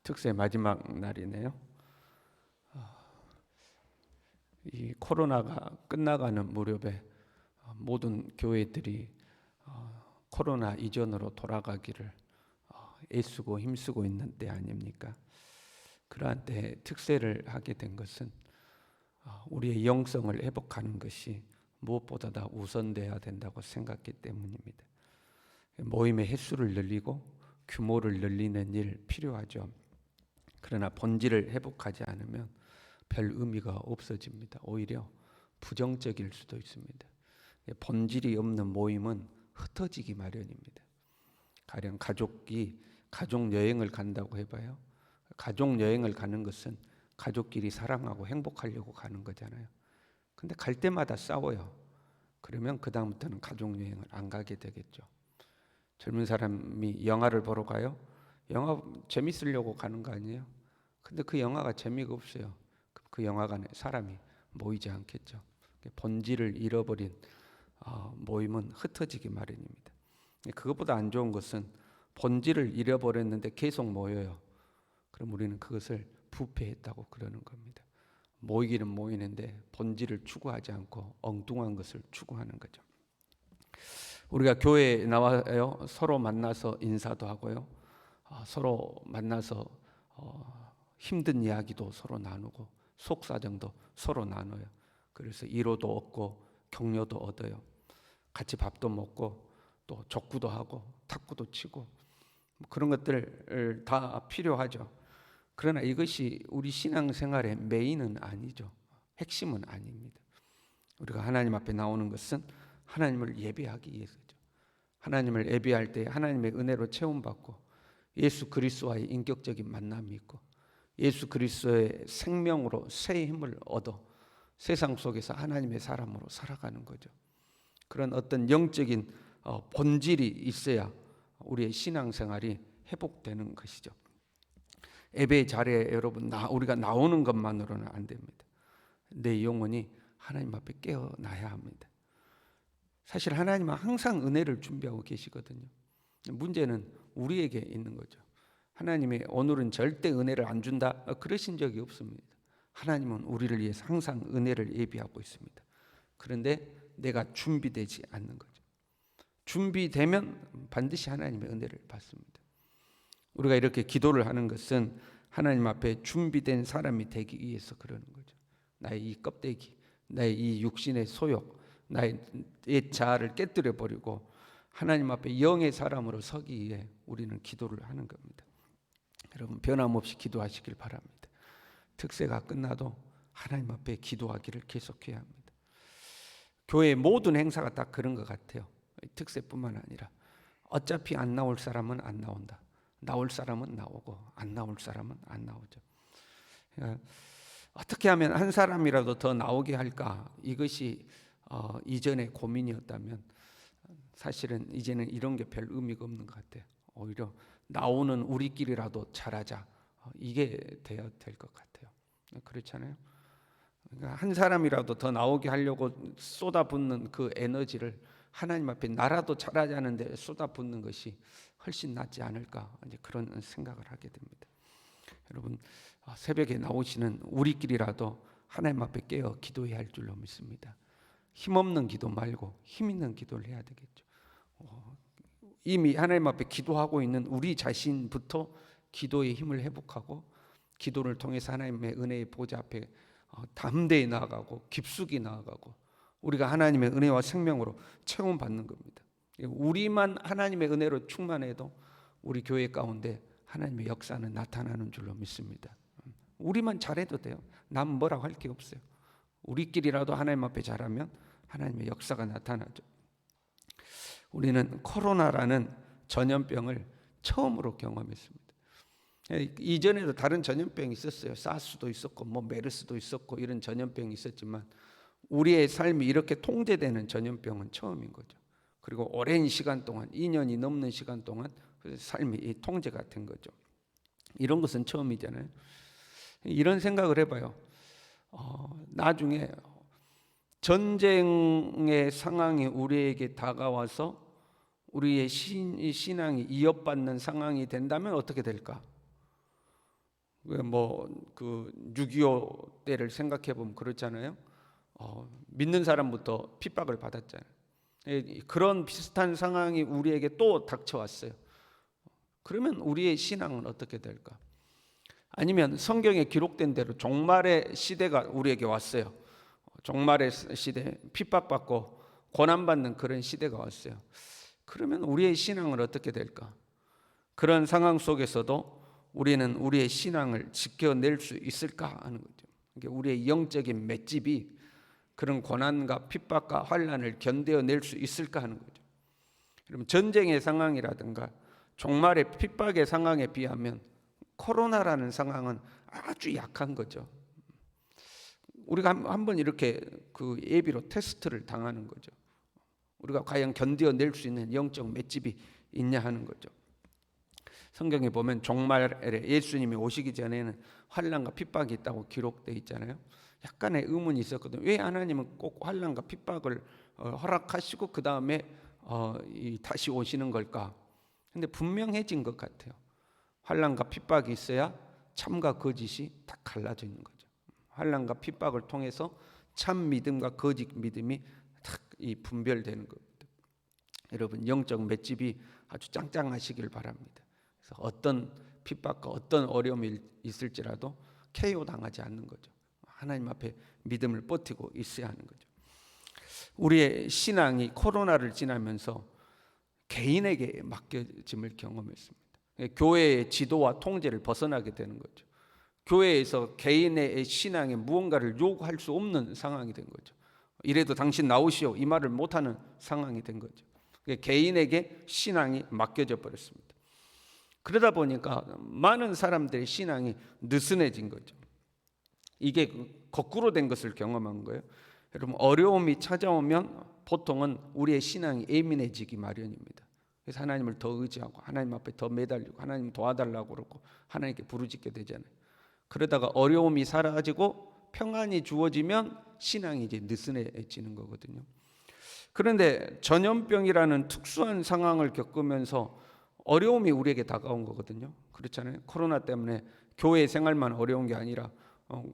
특세 마지막 날이네요. 이 코로나가 끝나가는 무렵에 모든 교회들이 코로나 이전으로 돌아가기를 애쓰고 힘쓰고 있는 때 아닙니까? 그러한 때 특세를 하게 된 것은 우리의 영성을 회복하는 것이 무엇보다 다 우선돼야 된다고 생각했기 때문입니다. 모임의 횟수를 늘리고 규모를 늘리는 일 필요하죠. 그러나 본질을 회복하지 않으면 별 의미가 없어집니다. 오히려 부정적일 수도 있습니다. 본질이 없는 모임은 흩어지기 마련입니다. 가령 가족이 가족 여행을 간다고 해봐요. 가족 여행을 가는 것은 가족끼리 사랑하고 행복하려고 가는 거잖아요. 근데 갈 때마다 싸워요. 그러면 그 다음부터는 가족 여행을 안 가게 되겠죠. 젊은 사람이 영화를 보러 가요. 영화 재밌으려고 가는 거 아니에요? 근데 그 영화가 재미가 없어요. 그 영화관에 사람이 모이지 않겠죠. 본질을 잃어버린 모임은 흩어지기 마련입니다. 그것보다 안 좋은 것은 본질을 잃어버렸는데 계속 모여요. 그럼 우리는 그것을 부패했다고 그러는 겁니다. 모이기는 모이는데 본질을 추구하지 않고 엉뚱한 것을 추구하는 거죠. 우리가 교회에 나와요. 서로 만나서 인사도 하고요. 서로 만나서 힘든 이야기도 서로 나누고 속사정도 서로 나눠요. 그래서 위로도 얻고 격려도 얻어요. 같이 밥도 먹고 또 족구도 하고 탁구도 치고 그런 것들 다 필요하죠. 그러나 이것이 우리 신앙생활의 메인은 아니죠. 핵심은 아닙니다. 우리가 하나님 앞에 나오는 것은 하나님을 예배하기 위해서죠. 하나님을 예배할 때 하나님의 은혜로 체험받고 예수 그리스도와의 인격적인 만남이 있고 예수 그리스도의 생명으로 새 힘을 얻어 세상 속에서 하나님의 사람으로 살아가는 거죠. 그런 어떤 영적인 본질이 있어야 우리의 신앙생활이 회복되는 것이죠. 예배 자리에 여러분 우리가 나오는 것만으로는 안 됩니다. 내 영혼이 하나님 앞에 깨어나야 합니다. 사실 하나님은 항상 은혜를 준비하고 계시거든요. 문제는 우리에게 있는 거죠. 하나님이 오늘은 절대 은혜를 안 준다 그러신 적이 없습니다. 하나님은 우리를 위해서 항상 은혜를 예비하고 있습니다. 그런데 내가 준비되지 않는 거죠. 준비되면 반드시 하나님의 은혜를 받습니다. 우리가 이렇게 기도를 하는 것은 하나님 앞에 준비된 사람이 되기 위해서 그러는 거죠. 나의 이 껍데기, 나의 이 육신의 소욕, 나의 옛 자아를 깨뜨려 버리고 하나님 앞에 영의 사람으로 서기 위해 우리는 기도를 하는 겁니다. 여러분 변함없이 기도하시길 바랍니다. 특세가 끝나도 하나님 앞에 기도하기를 계속해야 합니다. 교회의 모든 행사가 다 그런 것 같아요. 특세뿐만 아니라 어차피 안 나올 사람은 안 나온다. 나올 사람은 나오고 안 나올 사람은 안 나오죠. 그러니까 어떻게 하면 한 사람이라도 더 나오게 할까? 이것이 이전의 고민이었다면 사실은 이제는 이런 게 별 의미가 없는 것 같아요. 오히려 나오는 우리끼리라도 잘하자. 이게 돼야 될 것 같아요. 그렇잖아요. 그러니까 한 사람이라도 더 나오게 하려고 쏟아붓는 그 에너지를 하나님 앞에 나라도 잘하자는데 쏟아붓는 것이 훨씬 낫지 않을까 이제 그런 생각을 하게 됩니다. 여러분 새벽에 나오시는 우리끼리라도 하나님 앞에 깨어 기도해야 할 줄로 믿습니다. 힘없는 기도 말고 힘 있는 기도를 해야 되겠죠. 이미 하나님 앞에 기도하고 있는 우리 자신부터 기도의 힘을 회복하고 기도를 통해서 하나님의 은혜의 보좌 앞에 담대히 나아가고 깊숙이 나아가고 우리가 하나님의 은혜와 생명으로 체험받는 겁니다. 우리만 하나님의 은혜로 충만해도 우리 교회 가운데 하나님의 역사는 나타나는 줄로 믿습니다. 우리만 잘해도 돼요. 남 뭐라고 할 게 없어요. 우리끼리라도 하나님 앞에 잘하면 하나님의 역사가 나타나죠. 우리는 코로나라는 전염병을 처음으로 경험했습니다. 이전에도 다른 전염병이 있었어요. 사스도 있었고 메르스도 있었고 이런 전염병이 있었지만 우리의 삶이 이렇게 통제되는 전염병은 처음인 거죠. 그리고 오랜 시간 동안 2년이 넘는 시간 동안 삶이 통제가 된 거죠. 이런 것은 처음이잖아요. 이런 생각을 해봐요. 나중에 전쟁의 상황이 우리에게 다가와서 우리의 신앙이 이어받는 상황이 된다면 어떻게 될까? 그6.25 때를 생각해 보면 그렇잖아요. 믿는 사람부터 핍박을 받았잖아요. 그런 비슷한 상황이 우리에게 또 닥쳐왔어요. 그러면 우리의 신앙은 어떻게 될까? 아니면 성경에 기록된 대로 종말의 시대가 우리에게 왔어요. 종말의 시대, 핍박받고 고난받는 그런 시대가 왔어요. 그러면 우리의 신앙은 어떻게 될까? 그런 상황 속에서도 우리는 우리의 신앙을 지켜낼 수 있을까 하는 거죠. 우리의 영적인 맷집이 그런 고난과 핍박과 환난을 견뎌낼 수 있을까 하는 거죠. 그러면 전쟁의 상황이라든가 종말의 핍박의 상황에 비하면 코로나라는 상황은 아주 약한 거죠. 우리가 한번 이렇게 그 예비로 테스트를 당하는 거죠. 우리가 과연 견뎌낼 수 있는 영적 맷집이 있냐 하는 거죠. 성경에 보면 종말에 예수님이 오시기 전에는 환난과 핍박이 있다고 기록되어 있잖아요. 약간의 의문이 있었거든요. 왜 하나님은 꼭 환난과 핍박을 허락하시고 그 다음에 다시 오시는 걸까? 근데 분명해진 것 같아요. 환난과 핍박이 있어야 참과 거짓이 다 갈라져 있는 거죠. 환난과 핍박을 통해서 참 믿음과 거짓 믿음이 딱 분별되는 겁니다. 여러분 영적 맷집이 아주 짱짱하시길 바랍니다. 그래서 어떤 핍박과 어떤 어려움이 있을지라도 KO 당하지 않는 거죠. 하나님 앞에 믿음을 버티고 있어야 하는 거죠. 우리의 신앙이 코로나를 지나면서 개인에게 맡겨짐을 경험했습니다. 교회의 지도와 통제를 벗어나게 되는 거죠. 교회에서 개인의 신앙에 무언가를 요구할 수 없는 상황이 된 거죠. 이래도 당신 나오시오 이 말을 못하는 상황이 된 거죠. 개인에게 신앙이 맡겨져 버렸습니다. 그러다 보니까 많은 사람들의 신앙이 느슨해진 거죠. 이게 거꾸로 된 것을 경험한 거예요. 여러분 어려움이 찾아오면 보통은 우리의 신앙이 예민해지기 마련입니다. 그래서 하나님을 더 의지하고 하나님 앞에 더 매달리고 하나님 도와달라고 그러고 하나님께 부르짖게 되잖아요. 그러다가 어려움이 사라지고 평안이 주어지면 신앙이 이제 느슨해지는 거거든요. 그런데 전염병이라는 특수한 상황을 겪으면서 어려움이 우리에게 다가온 거거든요. 그렇잖아요. 코로나 때문에 교회 생활만 어려운 게 아니라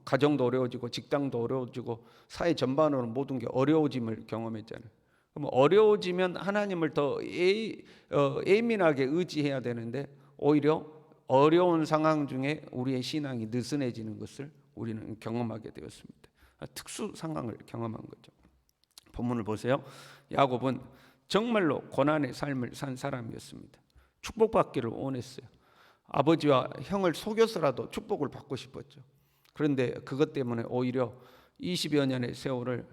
가정도 어려워지고 직장도 어려워지고 사회 전반으로 모든 게 어려워짐을 경험했잖아요. 그럼 어려워지면 하나님을 더 예민하게 의지해야 되는데 오히려 어려운 상황 중에 우리의 신앙이 느슨해지는 것을 우리는 경험하게 되었습니다. 특수 상황을 경험한 거죠. 본문을 보세요. 야곱은 정말로 고난의 삶을 산 사람이었습니다. 축복받기를 원했어요. 아버지와 형을 속여서라도 축복을 받고 싶었죠. 그런데 그것 때문에 오히려 20여 년의 세월을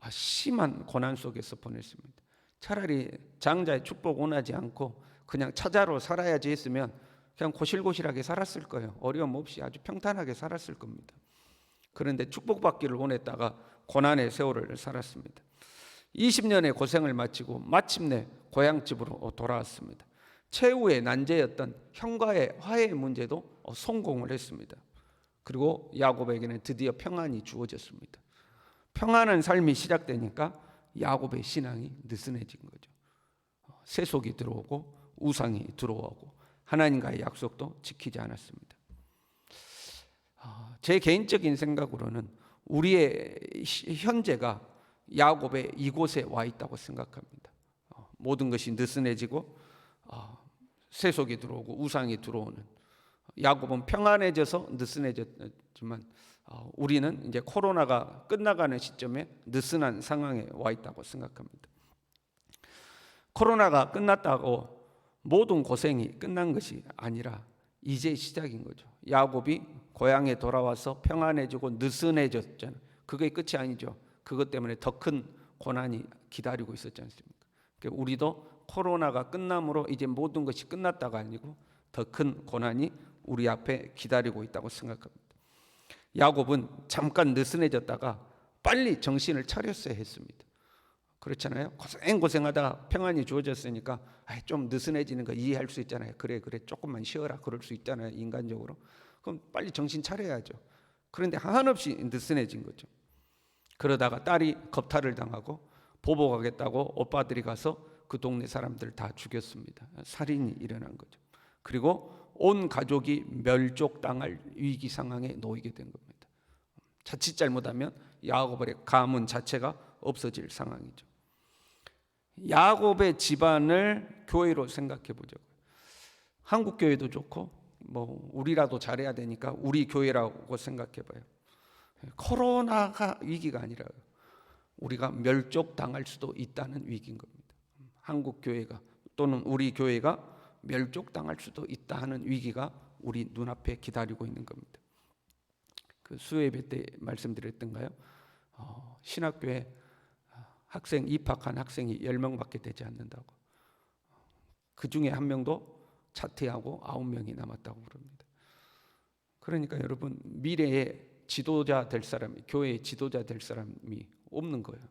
심한 고난 속에서 보냈습니다. 차라리 장자의 축복 원하지 않고 그냥 차자로 살아야지 했으면 그냥 고실고실하게 살았을 거예요. 어려움 없이 아주 평탄하게 살았을 겁니다. 그런데 축복받기를 원했다가 고난의 세월을 살았습니다. 20년의 고생을 마치고 마침내 고향집으로 돌아왔습니다. 최후의 난제였던 형과의 화해 문제도 성공을 했습니다. 그리고 야곱에게는 드디어 평안이 주어졌습니다. 평안한 삶이 시작되니까 야곱의 신앙이 느슨해진 거죠. 세속이 들어오고 우상이 들어오고 하나님과의 약속도 지키지 않았습니다. 제 개인적인 생각으로는 우리의 현재가 야곱의 이곳에 와 있다고 생각합니다. 모든 것이 느슨해지고 세속이 들어오고 우상이 들어오는 야곱은 평안해져서 느슨해졌지만 우리는 이제 코로나가 끝나가는 시점에 느슨한 상황에 와 있다고 생각합니다. 코로나가 끝났다고 모든 고생이 끝난 것이 아니라 이제 시작인 거죠. 야곱이 고향에 돌아와서 평안해지고 느슨해졌잖아요. 그게 끝이 아니죠. 그것 때문에 더 큰 고난이 기다리고 있었지 않습니까? 그러니까 우리도 코로나가 끝남으로 이제 모든 것이 끝났다가 아니고 더 큰 고난이 우리 앞에 기다리고 있다고 생각합니다. 야곱은 잠깐 느슨해졌다가 빨리 정신을 차렸어야 했습니다. 그렇잖아요. 고생하다가 평안이 주어졌으니까 좀 느슨해지는 거 이해할 수 있잖아요. 그래 조금만 쉬어라 그럴 수 있잖아요. 인간적으로. 그럼 빨리 정신 차려야죠. 그런데 한없이 느슨해진 거죠. 그러다가 딸이 겁탈을 당하고 보복하겠다고 오빠들이 가서 그 동네 사람들 다 죽였습니다. 살인이 일어난 거죠. 그리고 온 가족이 멸족당할 위기 상황에 놓이게 된 겁니다. 자칫 잘못하면 야곱의 가문 자체가 없어질 상황이죠. 야곱의 집안을 교회로 생각해 보자고요. 한국 교회도 좋고 우리라도 잘해야 되니까 우리 교회라고 생각해 봐요. 코로나가 위기가 아니라 우리가 멸족당할 수도 있다는 위기인 겁니다. 한국 교회가 또는 우리 교회가 멸족당할 수도 있다 하는 위기가 우리 눈앞에 기다리고 있는 겁니다. 그 수요예배 때 말씀드렸던가요? 신학교에 학생 입학한 학생이 10명밖에 되지 않는다고. 그 중에 한 명도 자퇴하고 9명이 남았다고 그럽니다. 그러니까 여러분, 미래의 지도자 될 사람이, 교회의 지도자 될 사람이 없는 거예요.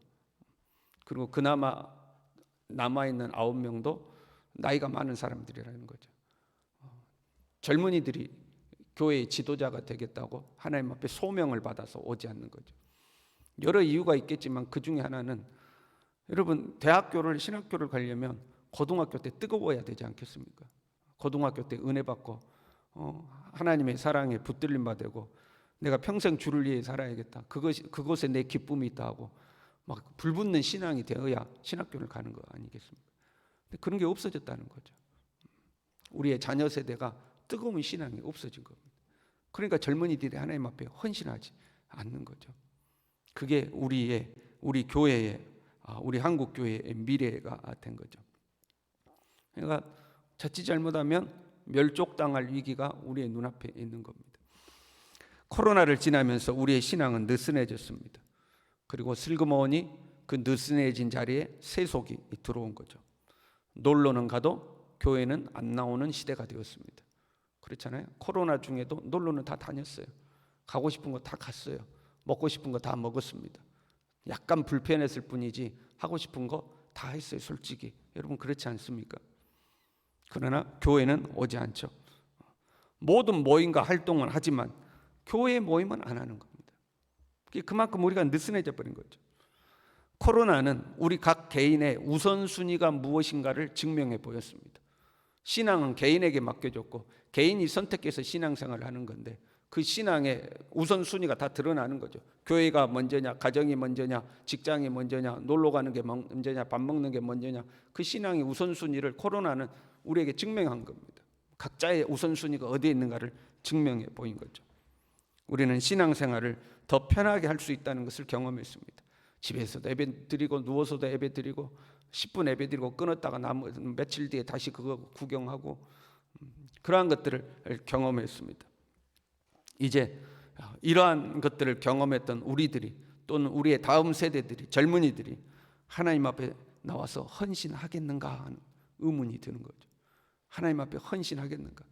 그리고 그나마 남아있는 9명도 나이가 많은 사람들이라는 거죠. 젊은이들이 교회의 지도자가 되겠다고 하나님 앞에 소명을 받아서 오지 않는 거죠. 여러 이유가 있겠지만 그 중에 하나는, 여러분, 대학교를, 신학교를 가려면 고등학교 때 뜨거워야 되지 않겠습니까? 고등학교 때 은혜 받고 하나님의 사랑에 붙들림 받고 내가 평생 주를 위해 살아야겠다, 그것에 내 기쁨이 있다 하고 막 불붙는 신앙이 되어야 신학교를 가는 거 아니겠습니까? 근데 그런 게 없어졌다는 거죠. 우리의 자녀 세대가 뜨거운 신앙이 없어진 겁니다. 그러니까 젊은이들이 하나님 앞에 헌신하지 않는 거죠. 그게 우리 교회의, 우리 한국 교회의 미래가 된 거죠. 그러니까 자칫 잘못하면 멸족당할 위기가 우리의 눈앞에 있는 겁니다. 코로나를 지나면서 우리의 신앙은 느슨해졌습니다. 그리고 슬그머니 그 느슨해진 자리에 세속이 들어온 거죠. 놀러는 가도 교회는 안 나오는 시대가 되었습니다. 그렇잖아요. 코로나 중에도 놀러는 다 다녔어요. 가고 싶은 거 다 갔어요. 먹고 싶은 거 다 먹었습니다. 약간 불편했을 뿐이지 하고 싶은 거 다 했어요. 솔직히 여러분, 그렇지 않습니까? 그러나 교회는 오지 않죠. 모든 모임과 활동은 하지만 교회 모임은 안 하는 겁니다. 그만큼 우리가 느슨해져 버린 거죠. 코로나는 우리 각 개인의 우선순위가 무엇인가를 증명해 보였습니다. 신앙은 개인에게 맡겨졌고 개인이 선택해서 신앙생활을 하는 건데 그 신앙의 우선순위가 다 드러나는 거죠. 교회가 먼저냐, 가정이 먼저냐, 직장이 먼저냐, 놀러 가는 게 먼저냐, 밥 먹는 게 먼저냐, 그 신앙의 우선순위를 코로나는 우리에게 증명한 겁니다. 각자의 우선순위가 어디에 있는가를 증명해 보인 거죠. 우리는 신앙생활을 더 편하게 할 수 있다는 것을 경험했습니다. 집에서도 예배 드리고 누워서도 예배 드리고 10분 예배 드리고 끊었다가 며칠 뒤에 다시 그거 구경하고 그러한 것들을 경험했습니다. 이제 이러한 것들을 경험했던 우리들이 또는 우리의 다음 세대들이, 젊은이들이 하나님 앞에 나와서 헌신하겠는가 하는 의문이 드는 거죠. 하나님 앞에 헌신하겠는가?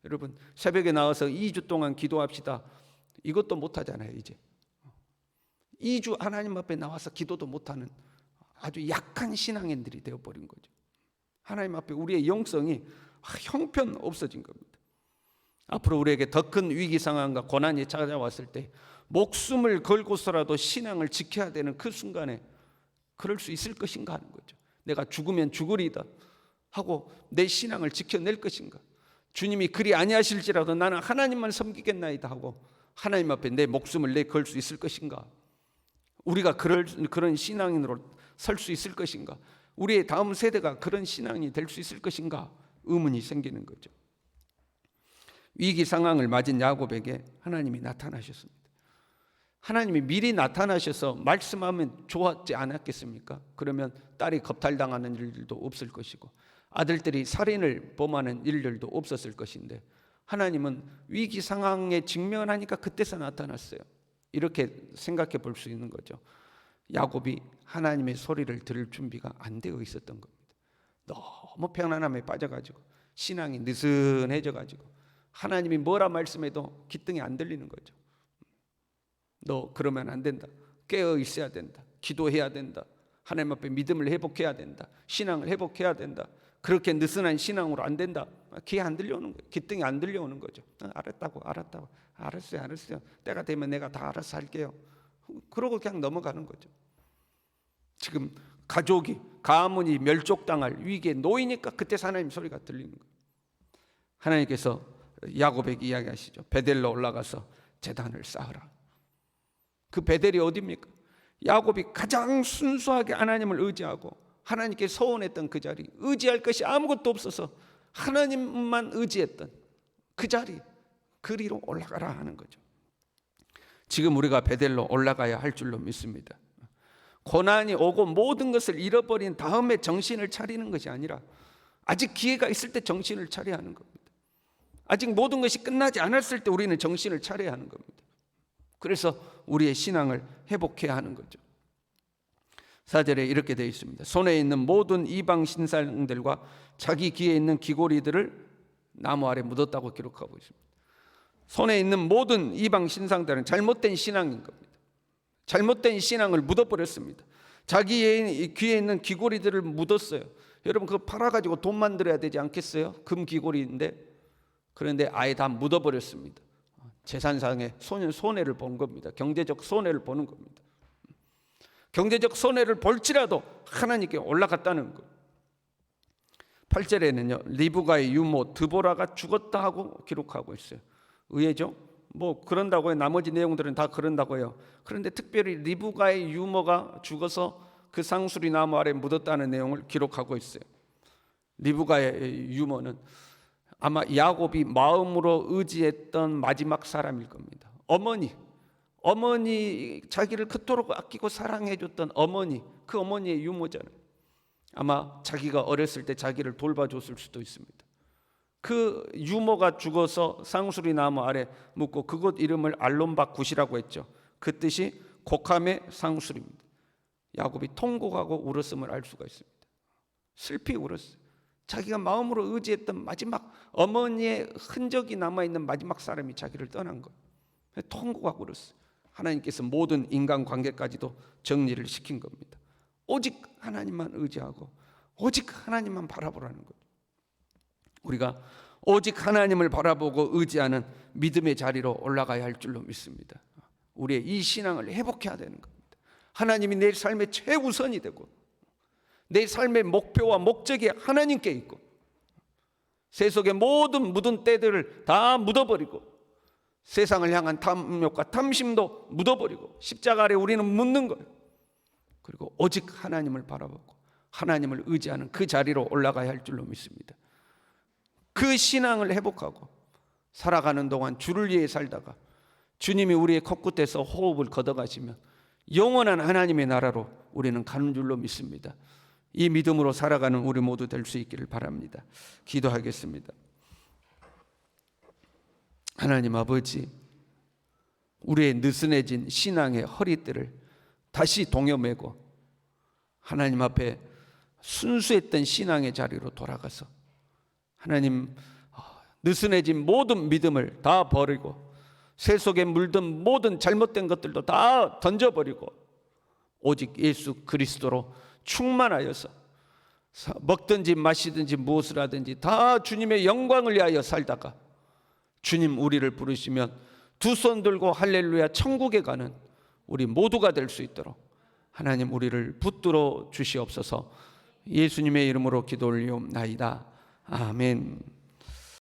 여러분, 새벽에 나와서 2주 동안 기도합시다. 이것도 못하잖아요. 이제 2주 하나님 앞에 나와서 기도도 못하는 아주 약한 신앙인들이 되어버린 거죠. 하나님 앞에 우리의 영성이 형편 없어진 겁니다. 앞으로 우리에게 더 큰 위기 상황과 고난이 찾아왔을 때 목숨을 걸고서라도 신앙을 지켜야 되는 그 순간에 그럴 수 있을 것인가 하는 거죠. 내가 죽으면 죽으리다 하고 내 신앙을 지켜낼 것인가? 주님이 그리 아니하실지라도 나는 하나님만 섬기겠나이다 하고 하나님 앞에 내 목숨을 걸 수 있을 것인가? 우리가 그런 신앙인으로 설 수 있을 것인가? 우리의 다음 세대가 그런 신앙이 될 수 있을 것인가? 의문이 생기는 거죠. 위기 상황을 맞은 야곱에게 하나님이 나타나셨습니다. 하나님이 미리 나타나셔서 말씀하면 좋았지 않았겠습니까? 그러면 딸이 겁탈당하는 일들도 없을 것이고 아들들이 살인을 범하는 일들도 없었을 것인데 하나님은 위기 상황에 직면하니까 그때서 나타났어요. 이렇게 생각해 볼 수 있는 거죠. 야곱이 하나님의 소리를 들을 준비가 안 되어 있었던 겁니다. 너무 편안함에 빠져가지고 신앙이 느슨해져가지고 하나님이 뭐라 말씀해도 기등이 안 들리는 거죠. 너 그러면 안 된다. 깨어 있어야 된다. 기도해야 된다. 하나님 앞에 믿음을 회복해야 된다. 신앙을 회복해야 된다. 그렇게 느슨한 신앙으로 안 된다. 귀에 안 들려오는 거예요. 기등이 안 들려오는 거죠. 알았다고. 알았어요. 때가 되면 내가 다 알아서 할게요. 그러고 그냥 넘어가는 거죠. 지금 가문이 멸족당할 위기에 놓이니까 그때 하나님 소리가 들리는 거예요. 하나님께서 야곱에게 이야기하시죠. 베델로 올라가서 제단을 쌓으라. 그 베델이 어디입니까? 야곱이 가장 순수하게 하나님을 의지하고 하나님께 서원했던 그 자리, 의지할 것이 아무것도 없어서 하나님만 의지했던 그 자리, 그리로 올라가라 하는 거죠. 지금 우리가 베델로 올라가야 할 줄로 믿습니다. 고난이 오고 모든 것을 잃어버린 다음에 정신을 차리는 것이 아니라 아직 기회가 있을 때 정신을 차려야 하는 겁니다. 아직 모든 것이 끝나지 않았을 때 우리는 정신을 차려야 하는 겁니다. 그래서 우리의 신앙을 회복해야 하는 거죠. 4절에 이렇게 되어 있습니다. 손에 있는 모든 이방 신상들과 자기 귀에 있는 귀고리들을 나무 아래 묻었다고 기록하고 있습니다. 손에 있는 모든 이방 신상들은 잘못된 신앙인 겁니다. 잘못된 신앙을 묻어버렸습니다. 자기 귀에 있는 귀고리들을 묻었어요. 여러분 그거 팔아가지고 돈 만들어야 되지 않겠어요? 금 귀고리인데. 그런데 아예 다 묻어버렸습니다. 재산상의 손해를 본 겁니다. 경제적 손해를 보는 겁니다. 경제적 손해를 볼지라도 하나님께 올라갔다는 것. 8절에는요 리브가의 유모 드보라가 죽었다 하고 기록하고 있어요. 의외죠? 뭐 그런다고요. 나머지 내용들은 다 그런다고요. 그런데 특별히 리브가의 유모가 죽어서 그 상수리 나무 아래 묻었다는 내용을 기록하고 있어요. 리브가의 유모는 아마 야곱이 마음으로 의지했던 마지막 사람일 겁니다. 어머니 자기를 그토록 아끼고 사랑해줬던 어머니, 그 어머니의 유모잖아요. 아마 자기가 어렸을 때 자기를 돌봐줬을 수도 있습니다. 그 유모가 죽어서 상수리 나무 아래 묻고 그곳 이름을 알론박굿이라고 했죠. 그 뜻이 곡함의 상수리입니다. 야곱이 통곡하고 울었음을 알 수가 있습니다. 슬피 울었어요. 자기가 마음으로 의지했던 마지막 어머니의 흔적이 남아있는 마지막 사람이 자기를 떠난 거예요. 통곡하고 울었어요. 하나님께서 모든 인간관계까지도 정리를 시킨 겁니다. 오직 하나님만 의지하고 오직 하나님만 바라보라는 거죠. 우리가 오직 하나님을 바라보고 의지하는 믿음의 자리로 올라가야 할 줄로 믿습니다. 우리의 이 신앙을 회복해야 되는 겁니다. 하나님이 내 삶의 최우선이 되고 내 삶의 목표와 목적이 하나님께 있고 세속의 모든 묻은 때들을 다 묻어버리고 세상을 향한 탐욕과 탐심도 묻어버리고 십자가 아래 우리는 묻는 거예요. 그리고 오직 하나님을 바라보고 하나님을 의지하는 그 자리로 올라가야 할 줄로 믿습니다. 그 신앙을 회복하고 살아가는 동안 주를 위해 살다가 주님이 우리의 코끝에서 호흡을 걷어가시면 영원한 하나님의 나라로 우리는 가는 줄로 믿습니다. 이 믿음으로 살아가는 우리 모두 될 수 있기를 바랍니다. 기도하겠습니다. 하나님 아버지, 우리의 느슨해진 신앙의 허리띠를 다시 동여매고 하나님 앞에 순수했던 신앙의 자리로 돌아가서 하나님 느슨해진 모든 믿음을 다 버리고 세속에 물든 모든 잘못된 것들도 다 던져버리고 오직 예수 그리스도로 충만하여서 먹든지 마시든지 무엇을 하든지 다 주님의 영광을 위하여 살다가 주님 우리를 부르시면 두 손 들고 할렐루야 천국에 가는 우리 모두가 될 수 있도록 하나님 우리를 붙들어 주시옵소서. 예수님의 이름으로 기도 올리옵나이다. 아멘.